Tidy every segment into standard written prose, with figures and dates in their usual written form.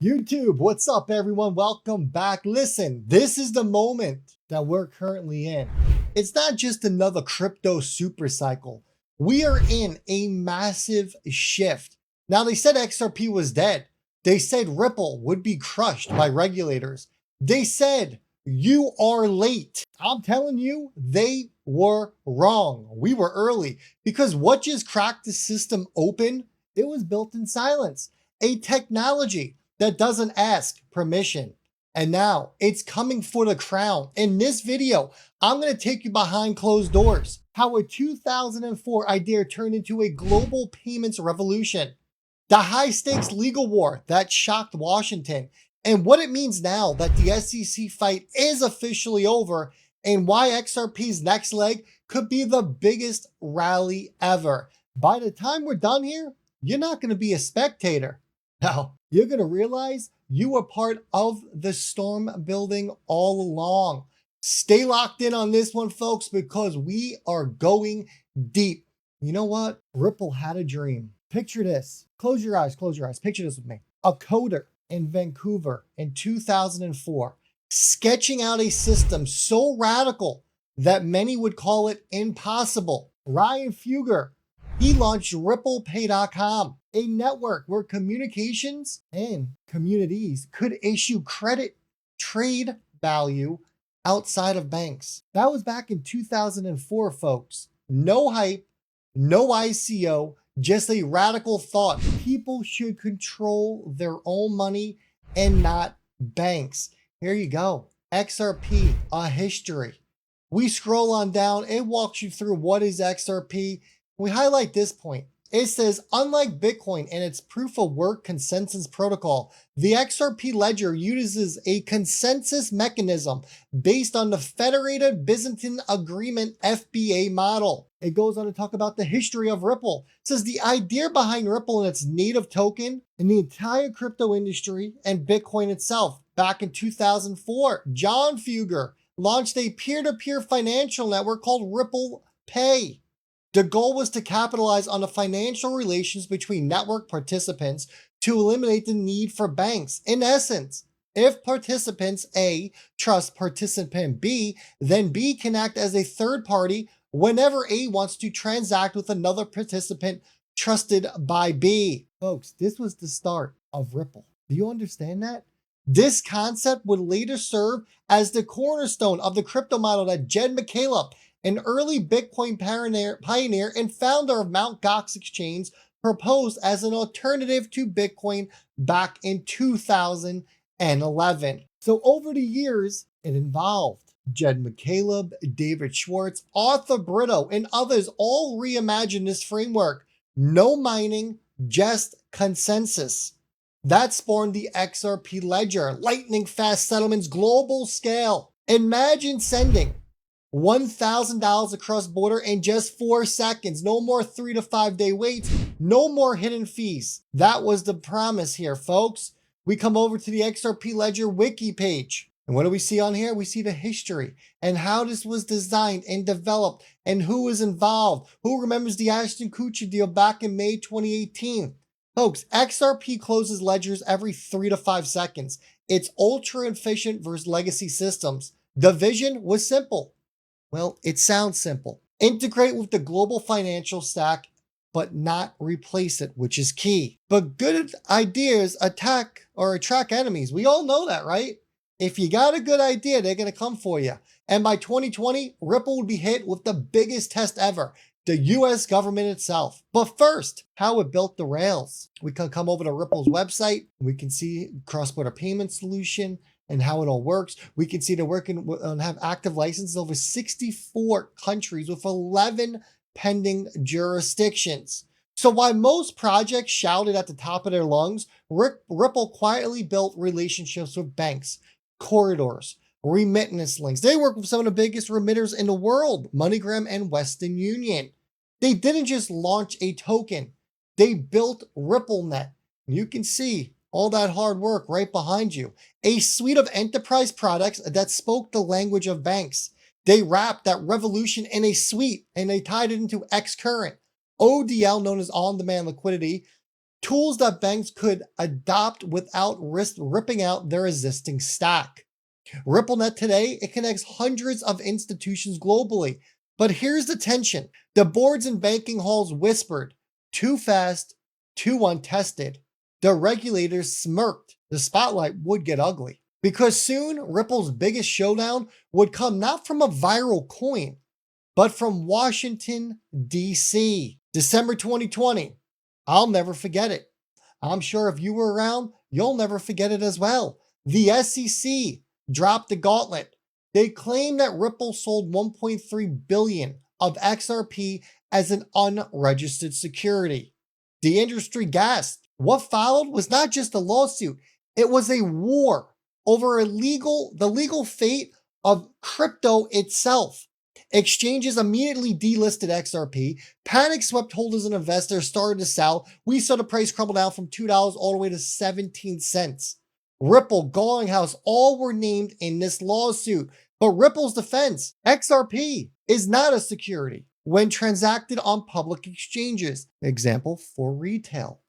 YouTube, what's up everyone? Welcome back. Listen, this is the moment that we're currently in. It's not just another crypto super cycle. We are in a massive shift. Now they said XRP was dead. They said Ripple would be crushed by regulators. They said you are late. I'm telling you, they were wrong. We were early because what just cracked the system open? It was built in silence. A technology that doesn't ask permission. And now it's coming for the crown. In this video, I'm going to take you behind closed doors. How a 2004 idea turned into a global payments revolution. The high stakes legal war that shocked Washington. And what it means now that the SEC fight is officially over. And why XRP's next leg could be the biggest rally ever. By the time we're done here, you're not going to be a spectator. No, you're going to realize you were part of the storm building all along. Stay locked in on this one, folks, because we are going deep. You know what? Ripple had a dream. Picture this. Close your eyes. Picture this with me. A coder in Vancouver in 2004, sketching out a system so radical that many would call it impossible. Ryan Fugger, he launched RipplePay.com, a network where communications and communities could issue credit trade value outside of banks. That was back in 2004, folks. No hype, no ICO, just a radical thought. People should control their own money and not banks. Here you go. XRP, a history. We scroll on down, it walks you through what is XRP. We highlight this point. It says, unlike Bitcoin and its proof of work consensus protocol, the XRP ledger uses a consensus mechanism based on the Federated Byzantine Agreement FBA model. It goes on to talk about the history of Ripple. It says the idea behind Ripple and its native token in the entire crypto industry and Bitcoin itself. Back in 2004, John Fugger launched a peer-to-peer financial network called Ripple Pay. The goal was to capitalize on the financial relations between network participants to eliminate the need for banks. In essence, if participants A trust participant B, then B can act as a third party whenever A wants to transact with another participant trusted by B. Folks, this was the start of Ripple. Do you understand that? This concept would later serve as the cornerstone of the crypto model that Jed McCaleb, an early Bitcoin pioneer and founder of Mt. Gox Exchange, proposed as an alternative to Bitcoin back in 2011. So over the years, it involved Jed McCaleb, David Schwartz, Arthur Brito, and others all reimagined this framework. No mining, just consensus. That spawned the XRP ledger, lightning fast settlements, global scale. Imagine sending $1,000 across border in just 4 seconds. No more 3 to 5 day waits. No more hidden fees. That was the promise here, folks. We come over to the XRP Ledger wiki page. And what do we see on here? We see the history and how this was designed and developed and who was involved. Who remembers the Ashton Kutcher deal back in May 2018? Folks, XRP closes ledgers every 3 to 5 seconds. It's ultra efficient versus legacy systems. The vision was simple. Well, it sounds simple. Integrate with the global financial stack, but not replace it, which is key. But good ideas attract enemies. We all know that, right? If you got a good idea, they're going to come for you. And by 2020, Ripple would be hit with the biggest test ever, the US government itself. But first, how it built the rails. We can come over to Ripple's website. We can see cross-border payment solution and how it all works. We can see they're working and have active licenses over 64 countries with 11 pending jurisdictions. So while most projects shouted at the top of their lungs, Ripple quietly built relationships with banks, corridors, remittance links. They work with some of the biggest remitters in the world, MoneyGram and Western Union. They didn't just launch a token. They built RippleNet. You can see all that hard work right behind you. A suite of enterprise products that spoke the language of banks. They wrapped that revolution in a suite and they tied it into Xcurrent, ODL, known as on-demand liquidity, tools that banks could adopt without risk ripping out their existing stack. RippleNet today, it connects hundreds of institutions globally. But here's the tension. The boards in banking halls whispered, too fast, too untested. The regulators smirked. The spotlight would get ugly. Because soon, Ripple's biggest showdown would come not from a viral coin, but from Washington, D.C. December 2020. I'll never forget it. I'm sure if you were around, you'll never forget it as well. The SEC dropped the gauntlet. They claimed that Ripple sold 1.3 billion of XRP as an unregistered security. The industry gasped. What followed was not just a lawsuit, it was a war over the legal fate of crypto itself. Exchanges immediately delisted XRP. Panic swept holders and investors started to sell. We saw the price crumble down from $2 all the way to 17 cents. Ripple, Galling House, all were named in this lawsuit. But Ripple's defense, XRP is not a security when transacted on public exchanges. Example for retail.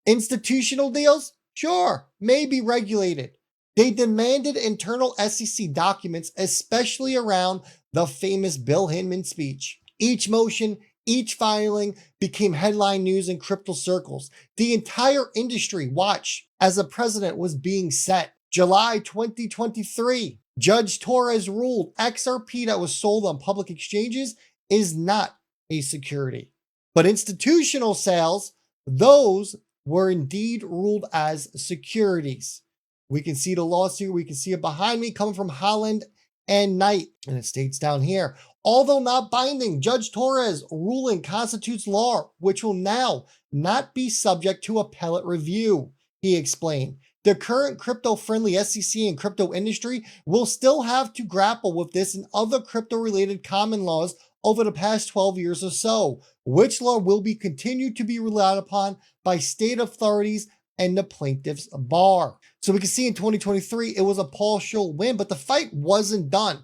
Institutional deals? Sure, may be regulated. They demanded internal SEC documents, especially around the famous Bill Hinman speech. Each motion, each filing became headline news in crypto circles. The entire industry watched as the precedent was being set. July 2023, Judge Torres ruled XRP that was sold on public exchanges is not a security. But institutional sales, those were indeed ruled as securities. We can see the lawsuit. We can see it behind me coming from Holland and Knight. And it states down here, although not binding, Judge Torres' ruling constitutes law, which will now not be subject to appellate review, he explained. The current crypto-friendly SEC and crypto industry will still have to grapple with this and other crypto-related common laws over the past 12 years or so, which law will be continued to be relied upon by state authorities and the plaintiff's bar. So we can see in 2023, it was a partial win, but the fight wasn't done.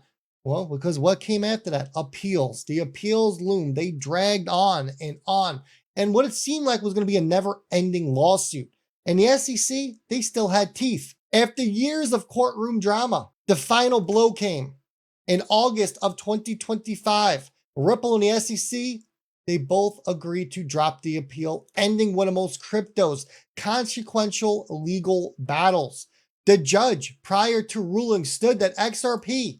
Well, because what came after that? Appeals. The appeals loomed. They dragged on. And what it seemed like was going to be a never-ending lawsuit. And the SEC, they still had teeth. After years of courtroom drama, the final blow came. In August of 2025, Ripple and the SEC, they both agreed to drop the appeal, ending one of most crypto's consequential legal battles. The judge, prior to ruling, stood that XRP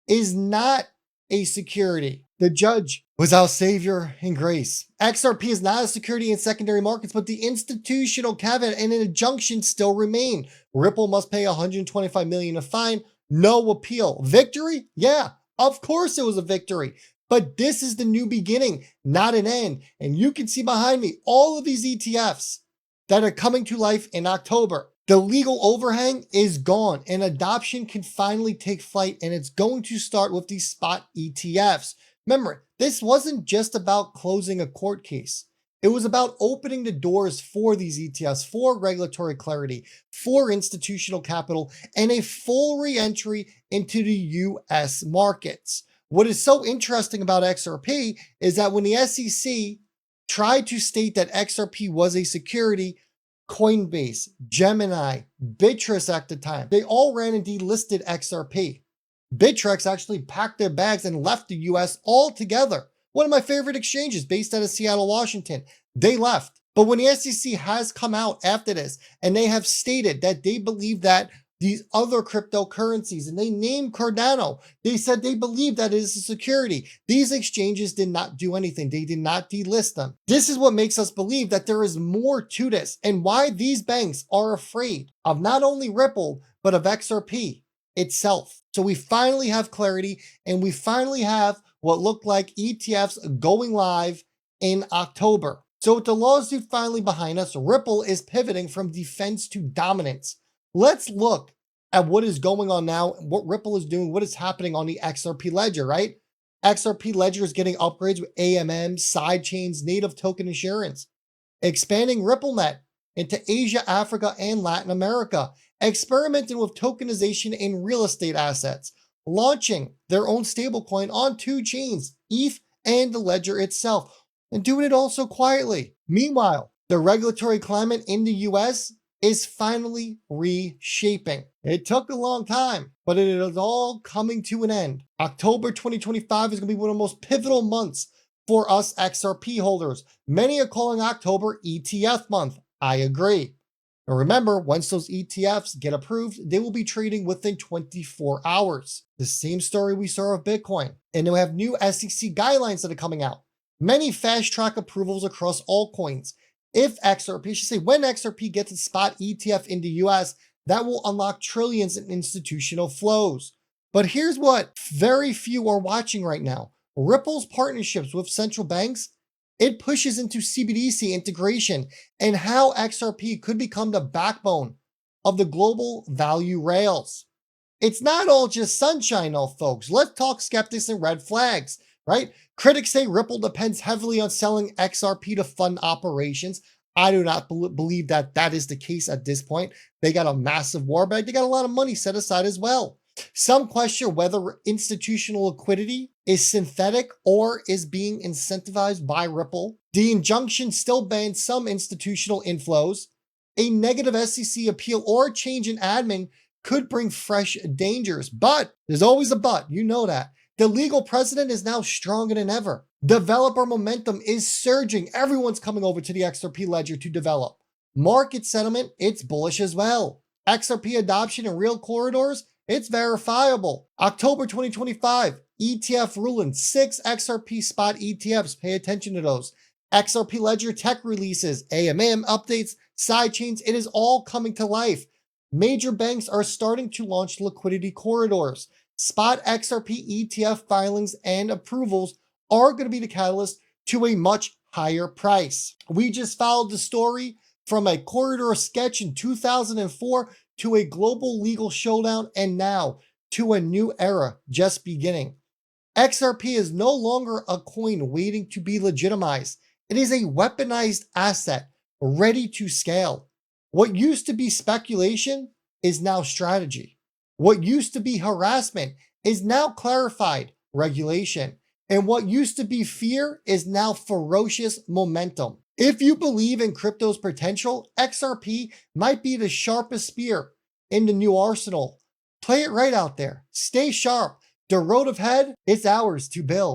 is not a security. The judge was our savior in grace. XRP is not a security in secondary markets, but the institutional caveat and an injunction still remain. Ripple must pay $125 million in fine, no appeal. Victory? Yeah, of course it was a victory. But this is the new beginning, not an end. And you can see behind me all of these ETFs that are coming to life in October. The legal overhang is gone and adoption can finally take flight, and it's going to start with these spot ETFs. Remember, this wasn't just about closing a court case. It was about opening the doors for these ETFs, for regulatory clarity, for institutional capital, and a full re-entry into the US markets. What is so interesting about XRP is that when the SEC tried to state that XRP was a security, Coinbase, Gemini, Bittrex at the time, they all ran and delisted XRP. Bittrex actually packed their bags and left the US altogether. One of my favorite exchanges based out of Seattle, Washington. They left. But when the SEC has come out after this and they have stated that they believe that these other cryptocurrencies, and they named Cardano, they said they believe that it is a security. These exchanges did not do anything. They did not delist them. This is what makes us believe that there is more to this and why these banks are afraid of not only Ripple, but of XRP itself. So we finally have clarity and we finally have what looked like ETFs going live in October. So with the lawsuit finally behind us, Ripple is pivoting from defense to dominance. Let's look at what is going on now, what Ripple is doing, what is happening on the XRP ledger, right? XRP ledger is getting upgrades with AMM, sidechains, native token insurance, expanding RippleNet into Asia, Africa, and Latin America, experimenting with tokenization in real estate assets, launching their own stablecoin on two chains, ETH and the ledger itself, and doing it also quietly. Meanwhile, The regulatory climate in the US is finally reshaping. It took a long time, but it is all coming to an end. October 2025 is going to be one of the most pivotal months for us XRP holders. Many are calling October ETF month. I agree. And remember, once those ETFs get approved, they will be trading within 24 hours. The same story we saw of Bitcoin. And then we have new SEC guidelines that are coming out. Many fast track approvals across all coins. If XRP, I should say, when XRP gets a spot ETF in the US, that will unlock trillions in institutional flows. But here's what very few are watching right now. Ripple's partnerships with central banks, it pushes into CBDC integration and how XRP could become the backbone of the global value rails. It's not all just sunshine, though, folks. Let's talk skeptics and red flags, right? Critics say Ripple depends heavily on selling XRP to fund operations. I do not believe that that is the case at this point. They got a massive war bag. They got a lot of money set aside as well. Some question whether institutional liquidity is synthetic or is being incentivized by Ripple. The injunction still bans some institutional inflows. A negative SEC appeal or change in admin could bring fresh dangers, but there's always a but, you know that. The legal precedent is now stronger than ever. Developer momentum is surging. Everyone's coming over to the XRP ledger to develop. Market sentiment, it's bullish as well. XRP adoption in real corridors, it's verifiable. October 2025, ETF ruling, 6 XRP spot ETFs. Pay attention to those. XRP ledger tech releases, AMM updates, sidechains, it is all coming to life. Major banks are starting to launch liquidity corridors. Spot XRP ETF filings and approvals are going to be the catalyst to a much higher price. We just followed the story from a corridor sketch in 2004 to a global legal showdown and now to a new era just beginning. XRP is no longer a coin waiting to be legitimized. It is a weaponized asset ready to scale. What used to be speculation is now strategy. What used to be harassment is now clarified regulation. And what used to be fear is now ferocious momentum. If you believe in crypto's potential, XRP might be the sharpest spear in the new arsenal. Play it right out there. Stay sharp. The road ahead, it's ours to build.